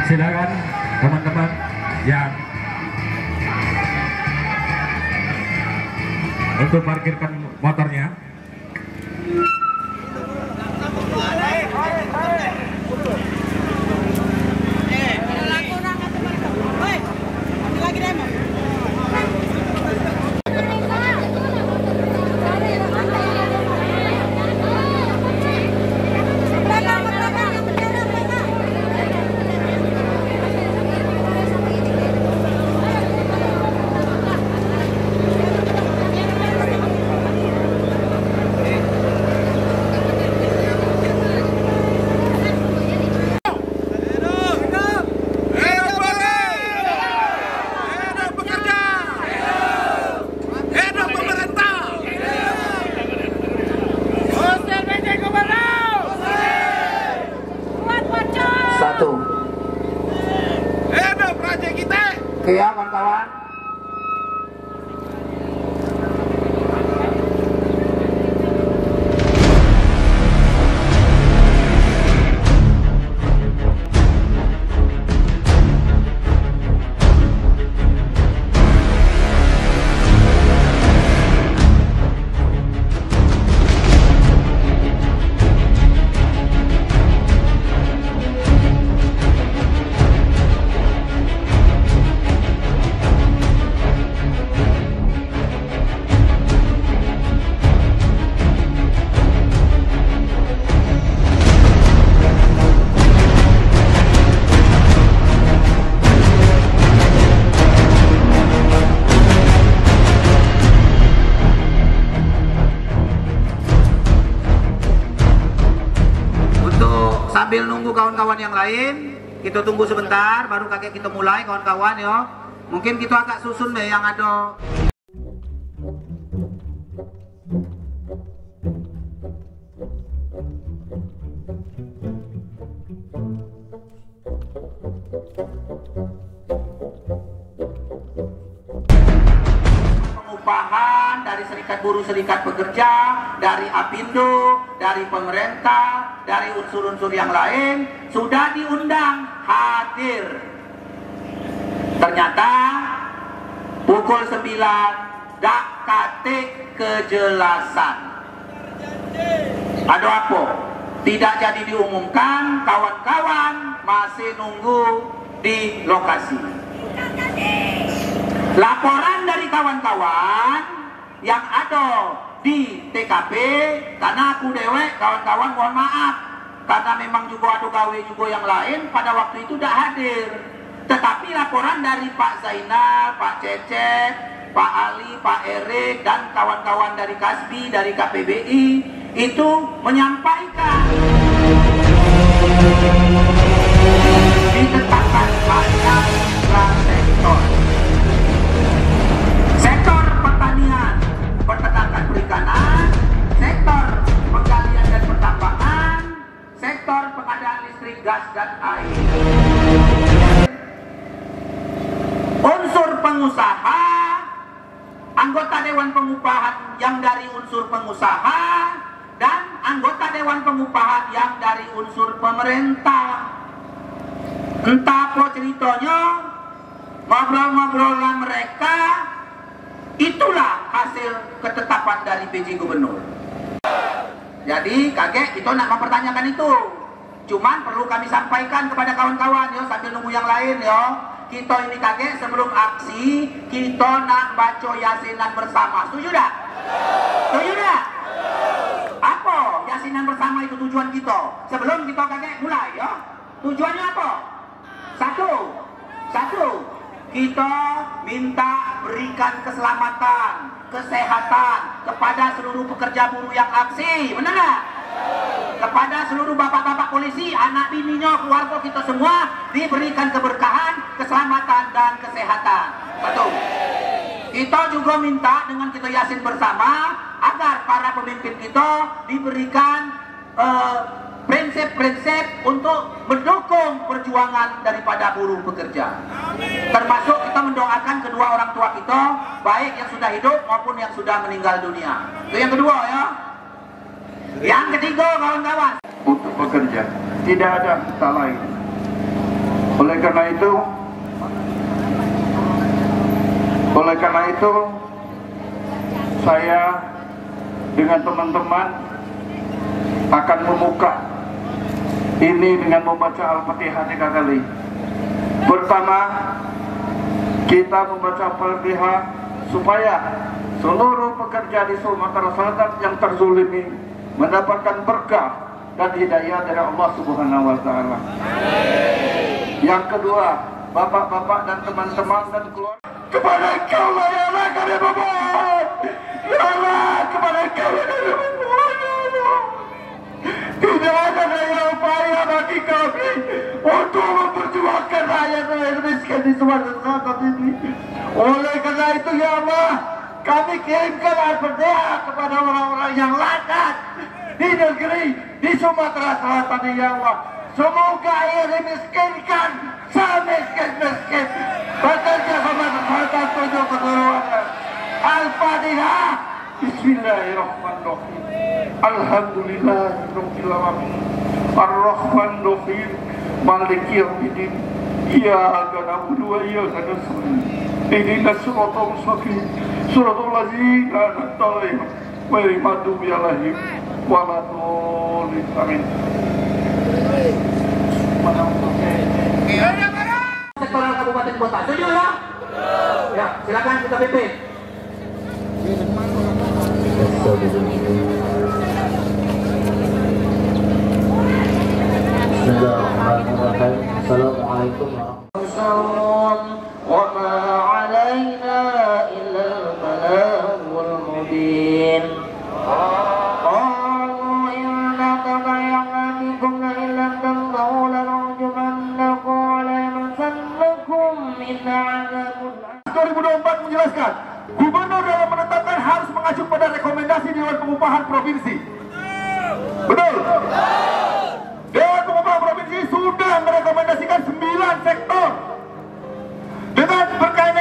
Silakan teman-teman yang untuk parkirkan motornya. Oke ya kawan-kawan. Sambil nunggu kawan-kawan yang lain, kita tunggu sebentar, baru kakek kita mulai kawan-kawan ya. Mungkin kita agak susun deh yang ada. Pengupahan dari Serikat Buruh Serikat Pekerja, dari Apindo, dari pemerintah, dari unsur-unsur yang lain sudah diundang hadir. Ternyata pukul 9 dak katik kejelasan. Ada apa? Tidak jadi diumumkan, kawan-kawan masih nunggu di lokasi. Laporan dari kawan-kawan yang ada di TKP, karena aku dewek kawan-kawan mohon maaf, karena memang juga ada gawe juga yang lain pada waktu itu tidak hadir. Tetapi laporan dari Pak Zainal, Pak Cecep, Pak Ali, Pak Erik dan kawan-kawan dari Kasbi, dari KPBI itu menyampaikan ditetapkan banyak sektor. Sektor pertanian, peternakan perikanan, sektor penggalian dan pertambangan, sektor pengadaan listrik, gas dan air. Unsur pengusaha, anggota Dewan Pengupahan yang dari unsur pengusaha, dan anggota Dewan Pengupahan yang dari unsur pemerintah. Entah apa ceritanya, ngobrol-ngobrolan mereka, itulah hasil ketetapan dari PJ Gubernur. Jadi kakek kita nak mempertanyakan itu. Cuman perlu kami sampaikan kepada kawan-kawan yo sambil nunggu yang lain yo. Kita ini kakek sebelum aksi kita nak baca yasinan bersama. Setuju tak? Setuju tak? Apa yasinan bersama itu tujuan kita? Sebelum kita kakek mulai yo. Tujuannya apa? Satu. Kita minta berikan keselamatan, kesehatan kepada seluruh pekerja buruh yang aksi, benar nggak? Kepada seluruh bapak-bapak polisi, anak bininya, keluarga kita semua diberikan keberkahan, keselamatan dan kesehatan. Satu. Kita juga minta dengan kita yasin bersama agar para pemimpin kita diberikan prinsip-prinsip untuk mendukung perjuangan daripada buruh pekerja. Termasuk kita mendoakan kedua orang tua kita, baik yang sudah hidup maupun yang sudah meninggal dunia. Itu yang kedua ya. Yang ketiga kawan-kawan, untuk pekerja tidak ada kata lain Oleh karena itu saya dengan teman-teman akan membuka ini dengan membaca Al-Fatihah 3 kali. Pertama, kita membaca Al-Fatihah supaya seluruh pekerja di Sumatera Selatan yang terzulimi mendapatkan berkah dan hidayah dari Allah Subhanahu wa Ta'ala. Yang kedua, bapak-bapak dan teman-teman dan keluarga, kepada Engkau lah ya Allah kami memohon, ya Allah, kepada Engkau lah kami memohon, ya Allah. Tidak ada daya upaya bagi kami untuk memperjuangkan rakyat miskin di Sumatera Selatan ini. Oleh karena itu ya Allah, kami kirimkan Al-Fatihah kepada orang-orang yang lakat di negeri, di Sumatera Selatan ini ya Allah. Semoga ia dimiskinkan semiskin-miskin bekerja sama serta tujuh keturunan. Al-Fatihah. Bismillahirrahmanirrahim. Alhamdulillahirabbil alamin. Ar-Rahmanir-Rahim. Maliki yaumiddin. Iyyaka na'budu wa iyyaka nasta'in. Ihdinas siratal mustaqim. Siratal ladzina an'amta 'alaihim ghairil maghdubi 'alaihim waladdallin. Amin. Sektoral kabupaten kota, setuju ya? Ya, silakan kita pimpin. Bismillahirrahmanirrahim. Assalamualaikum wa ma 'alaina illa al-balagul mubin. Menjelaskan, gubernur dalam menetapkan harus mengacu pada rekomendasi Dewan Pengupahan Provinsi. Betul? Dewan Pengupahan Provinsi sudah merekomendasikan 9 sektor dengan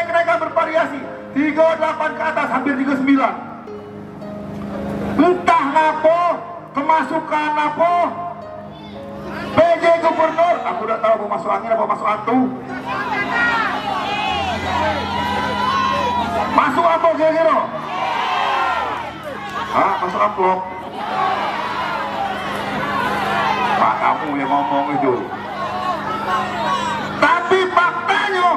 kenaikan bervariasi 38 ke atas, hampir 39. Entah ngapo, kemasukan ngapo, PJ Gubernur, aku udah tahu mau masuk angin apa masuk hantu. Masuk amplop kira-kira? Hah? Masuk amplop? Pak, kamu yang ngomong itu. Tapi faktanya,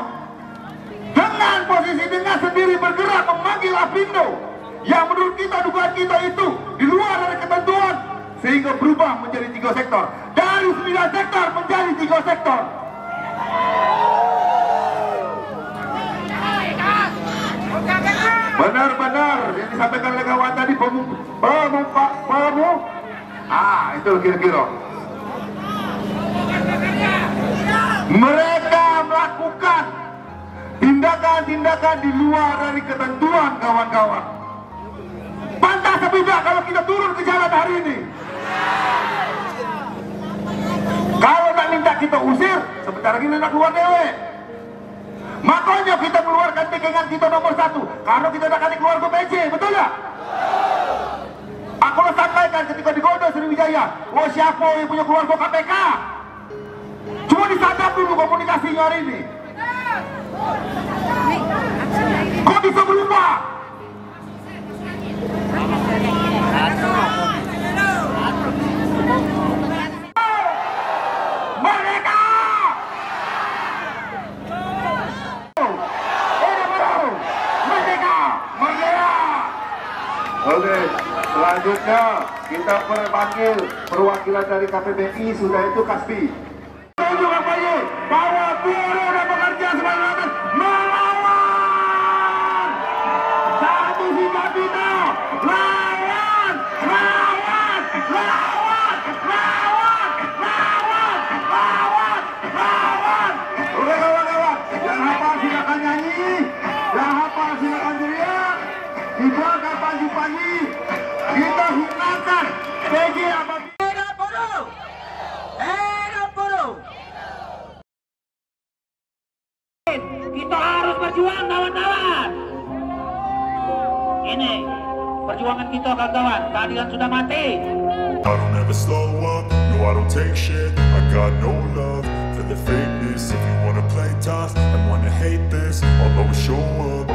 dengan posisi dengan sendiri bergerak memanggil Apindo, yang menurut kita, dugaan kita itu di luar dari ketentuan, sehingga berubah menjadi 3 sektor. Dari 9 sektor menjadi 3 sektor. Benar-benar yang disampaikan oleh kawan tadi itu kira-kira mereka melakukan tindakan-tindakan di luar dari ketentuan kawan-kawan. Pantas apa tidak kalau kita turun ke jalan hari ini? Kalau tak minta kita usir, sebentar lagi nak keluar dewe. Makanya kita keluarkan tegangan kita nomor 1 karena kita nak keluar ke PJ, betul tak? Aku sampaikan ketika di Godo Sriwijaya, oh siapa yang punya keluarga KPK? Cuma disadap dulu komunikasinya hari ini. Kok bisa berubah? Oke, selanjutnya kita panggil perwakilan dari KPBI, sudah itu Kaspi. Tunjuk kampanye bahwa buruh dan pekerja semuanya melawan satu sifat kita, lawan. Oke kawan-kawan, yang hafal silakan nyanyi, yang hafal silakan teriak. Dibakar pagi-pagi, kita hinakan PJ apa? Hidup buruh! Hidup buruh! Kita harus berjuang kawan-kawan. Ini perjuangan kita kawan-kawan. Keadilan sudah mati. I don't ever slow up, no I don't take shit. I got no love for the fakeness. If you wanna play tough and wanna hate this, I'll always show up.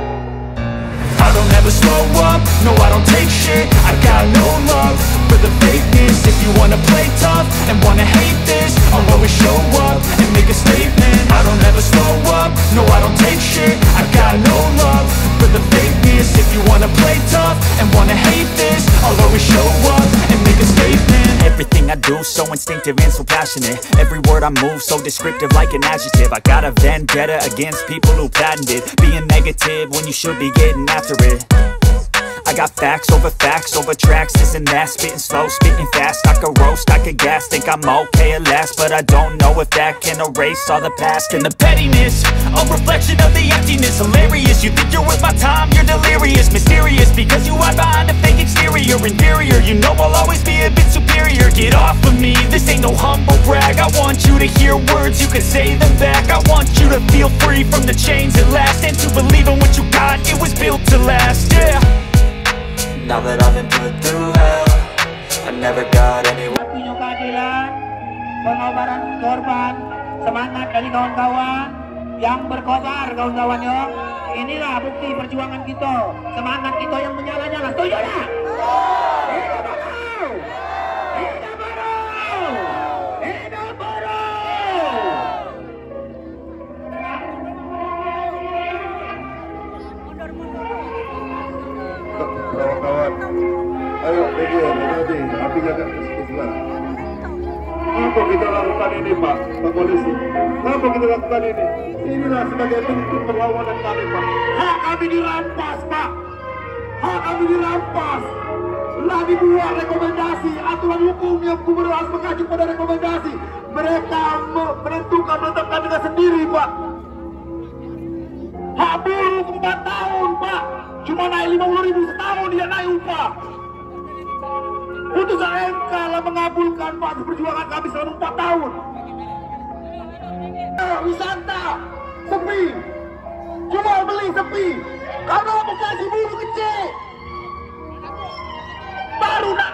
I don't ever slow up, no I don't take shit. I got no love for the fakeness. If you wanna play tough and wanna hate this, I'll always show up and make a statement. I don't ever slow up, no I don't take shit. I got no love for the fakeness. If you wanna play tough and wanna hate this, I'll always show up and make a statement. Everything I do so instinctive and so passionate. Every word I move so descriptive like an adjective. I got a vendetta against people who patented being negative when you should be getting after it. I got facts over tracks, this and that. Spitting slow, spitting fast. I could roast, I could gas. Think I'm okay at last, but I don't know if that can erase all the past. And the pettiness, a reflection of the emptiness. Hilarious, you think you're worth my time, you're delirious. Mysterious, because you hide behind a fake exterior. Inferior, you know I'll always be a bit superior. Get off of me, this ain't no humble brag. I want you to hear words, you can say them back. I want you to feel free from the chains at last, and to believe in what you got, it was built to last, yeah. Now that I've been put through hell, I never got anywhere. Punya keadilan, pengorbanan korban, semangat dari kawan-kawan yang berkobar, kawan-kawannya. Inilah bukti perjuangan kita, semangat kita yang menyala-nyala. Setuju tak? Hidup baru! Hidup baru! Hidup baru! Kawan-kawan, ayo media, api jaga keselamatan. Apa kita lakukan ini, Pak Polisi? Apa kita lakukan ini? Inilah sebagai bentuk perlawanan kami, Pak. Hak kami dirampas, Pak. Hak kami dirampas. Telah dibuat rekomendasi aturan hukum yang gubernur harus mengacu pada rekomendasi. Mereka menentukan dengan sendiri, Pak. Hak buruh 4 tahun, Pak. Cuma naik 50.000 setahun dia naik upah. Putusan MK lah mengabulkan Pak perjuangan kami selama 4 tahun. Wisata sepi, jual beli sepi karena gaji buruh kecil. Baru nak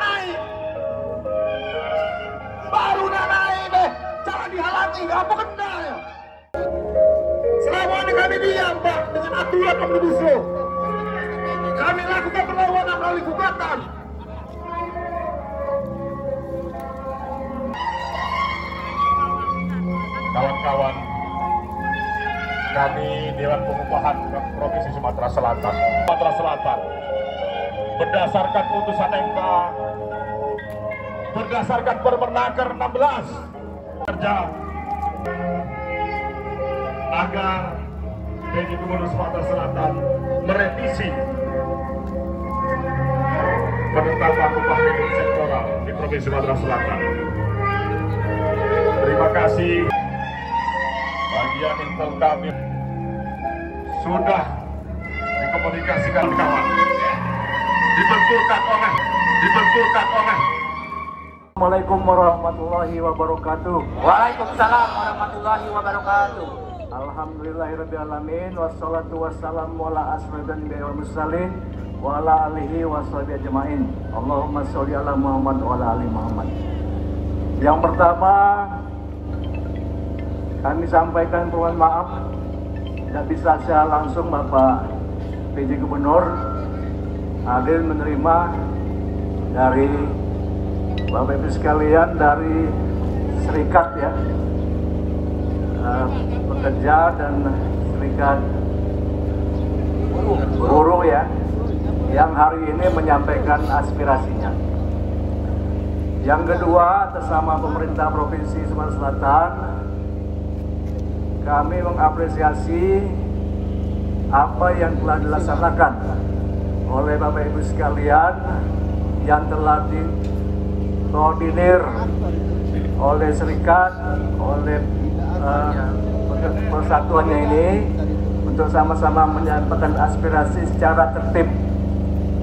naik deh, cara dihalangi apa kendalanya. Selama ini kami diam, Pak, dengan aturan Omnibus Law. Kami lakukan perlawanan melalui gugatan. Kawan-kawan, kami Dewan Pengupahan Provinsi Sumatera Selatan, berdasarkan putusan MK, berdasarkan Permenaker 16, kerja agar PJ Gubernur Sumatera Selatan merevisi penetapan upah minimum sektoral di Provinsi Sumatera Selatan. Terima kasih. Bagian intel kami sudah dikomunikasikan kawan, dibenturkan oleh. Assalamualaikum warahmatullahi wabarakatuh. Waalaikumsalam warahmatullahi wabarakatuh. Alhamdulillahirrabbilalamin. Wassalatu wassalamu ala asrofil anbiya'i wal mursalin wa ala alihi wa sahbihi ajma'in. Allahumma sholli ala Muhammad wa ala ali Muhammad. Yang pertama, kami sampaikan permohonan maaf tidak bisa secara langsung Bapak PJ Gubernur hadir menerima dari Bapak Ibu sekalian dari serikat ya, pekerja dan serikat buruh ya, yang hari ini menyampaikan aspirasinya. Yang kedua, atas nama pemerintah Provinsi Sumatera Selatan, kami mengapresiasi apa yang telah dilaksanakan oleh Bapak Ibu sekalian yang telah dikoordinir oleh serikat, oleh persatuannya ini untuk sama-sama menyampaikan aspirasi secara tertib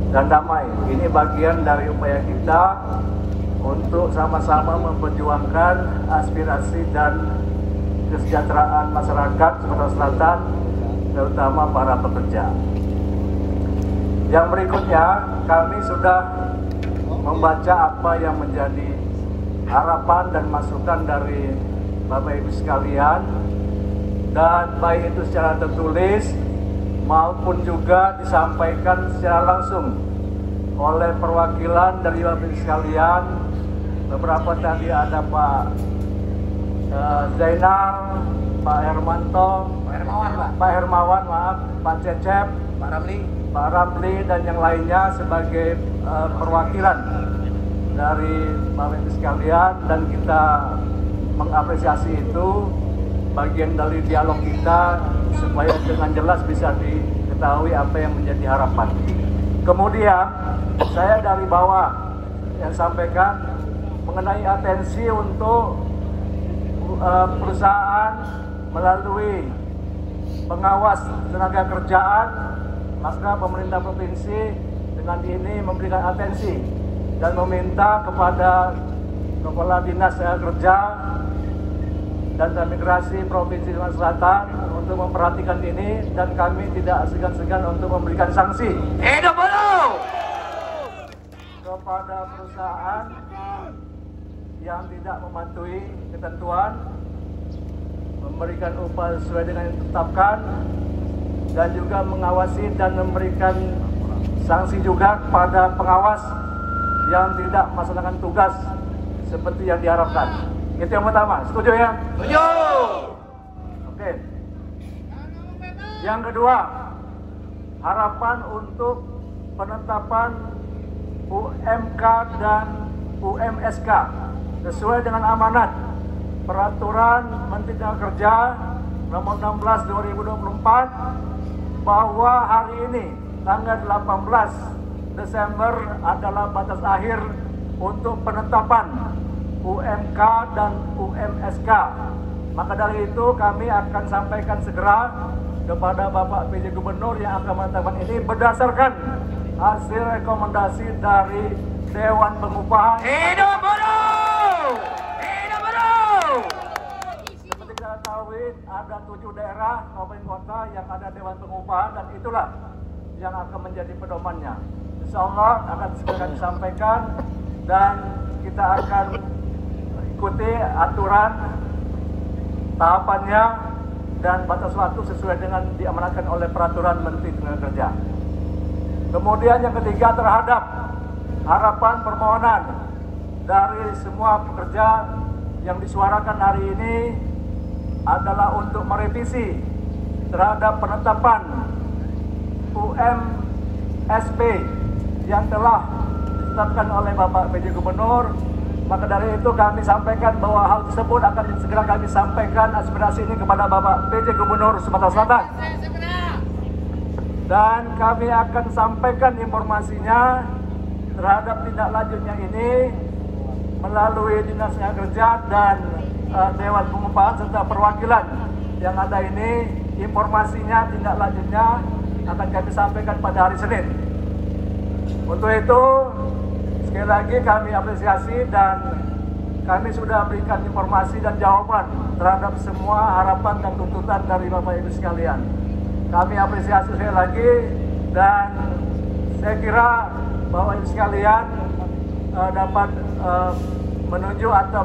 dan damai. Ini bagian dari upaya kita untuk sama-sama memperjuangkan aspirasi dan kesejahteraan masyarakat Sumatera Selatan, terutama para pekerja. Yang berikutnya, kami sudah membaca apa yang menjadi harapan dan masukan dari Bapak Ibu sekalian, dan baik itu secara tertulis maupun juga disampaikan secara langsung oleh perwakilan dari Bapak Ibu sekalian. Beberapa tadi ada Pak Zainal, Pak Hermanto, Pak Hermawan, maaf, Pak Cecep, Pak Ramli dan yang lainnya sebagai perwakilan dari Bapak Ibu sekalian, dan kita mengapresiasi itu bagian dari dialog kita supaya dengan jelas bisa diketahui apa yang menjadi harapan. Kemudian saya dari bawah yang sampaikan mengenai atensi untuk perusahaan melalui pengawas tenaga kerjaan, maka pemerintah provinsi dengan ini memberikan atensi dan meminta kepada Kepala Dinas Tenaga Kerja dan Transmigrasi Provinsi Sumatera Selatan untuk memperhatikan ini, dan kami tidak segan-segan untuk memberikan sanksi kepada perusahaan yang tidak mematuhi ketentuan, memberikan upah sesuai dengan yang ditetapkan, dan juga mengawasi dan memberikan sanksi juga kepada pengawas yang tidak melaksanakan tugas seperti yang diharapkan. Itu yang pertama, setuju ya? Setuju! Oke. Yang kedua, harapan untuk penetapan UMK dan UMSK sesuai dengan amanat Peraturan Menteri Tenaga Kerja Nomor 16 2024 bahwa hari ini tanggal 18 Desember adalah batas akhir untuk penetapan UMK dan UMSK. Maka dari itu kami akan sampaikan segera kepada Bapak PJ Gubernur yang akan menetapkan ini berdasarkan hasil rekomendasi dari Dewan Pengupahan. Hidup buruh! Hidup buruh! Seperti kita ketahui ada 7 daerah kabupaten kota yang ada Dewan Pengupahan, dan itulah yang akan menjadi pedomannya. Insya Allah akan segera disampaikan dan kita akan ikuti aturan tahapannya dan batas waktu sesuai dengan diamanatkan oleh Peraturan Menteri Tenaga Kerja. Kemudian yang ketiga, terhadap harapan permohonan dari semua pekerja yang disuarakan hari ini adalah untuk merevisi terhadap penetapan UMSP yang telah ditetapkan oleh Bapak PJ Gubernur. Maka dari itu kami sampaikan bahwa hal tersebut akan segera kami sampaikan aspirasi ini kepada Bapak PJ Gubernur Sumatera Selatan. Dan kami akan sampaikan informasinya terhadap tindak lanjutnya ini melalui Dinas Tenaga Kerja dan Dewan Pengupahan serta perwakilan yang ada ini. Informasinya, tindak lanjutnya akan kami sampaikan pada hari Senin. Untuk itu sekali lagi kami apresiasi dan kami sudah berikan informasi dan jawaban terhadap semua harapan dan tuntutan dari Bapak Ibu sekalian. Kami apresiasi sekali lagi, dan saya kira Bapak Ibu sekalian dapat menunjuk atau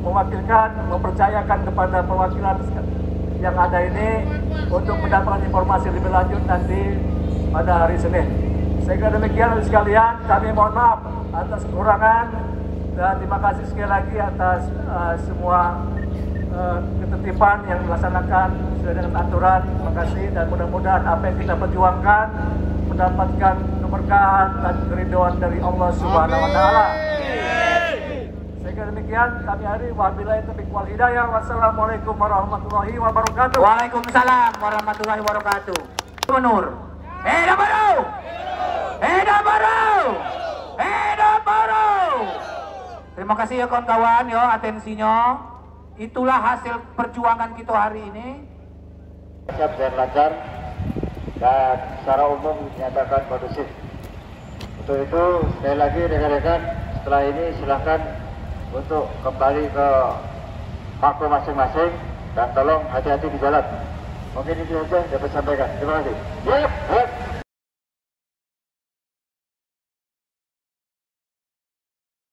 mewakilkan, mempercayakan kepada perwakilan yang ada ini untuk mendapatkan informasi lebih lanjut nanti pada hari Senin. Saya kira demikian Bapak Ibu sekalian, kami mohon maaf atas kekurangan dan terima kasih sekali lagi atas semua ketertiban yang dilaksanakan sesuai dengan aturan. Terima kasih, dan mudah-mudahan apa yang kita perjuangkan mendapatkan keberkahan dan keridhaan dari Allah Subhanahu wa taala. Saya kira demikian kami hari wabillahi taufiq wal hidayah. Wassalamualaikum warahmatullahi wabarakatuh. Waalaikumsalam warahmatullahi wabarakatuh. Gubernur. Hidup buruh! Hidup buruh! Hidup buruh! Terima kasih ya kawan-kawan ya atensinya. Itulah hasil perjuangan kita hari ini. Siap dan lancar dan secara umum dinyatakan kondusif. Untuk itu sekali lagi rekan-rekan, setelah ini silahkan untuk kembali ke makro masing-masing dan tolong hati-hati di jalan. Mungkin itu saja dapat sampaikan. Terima kasih.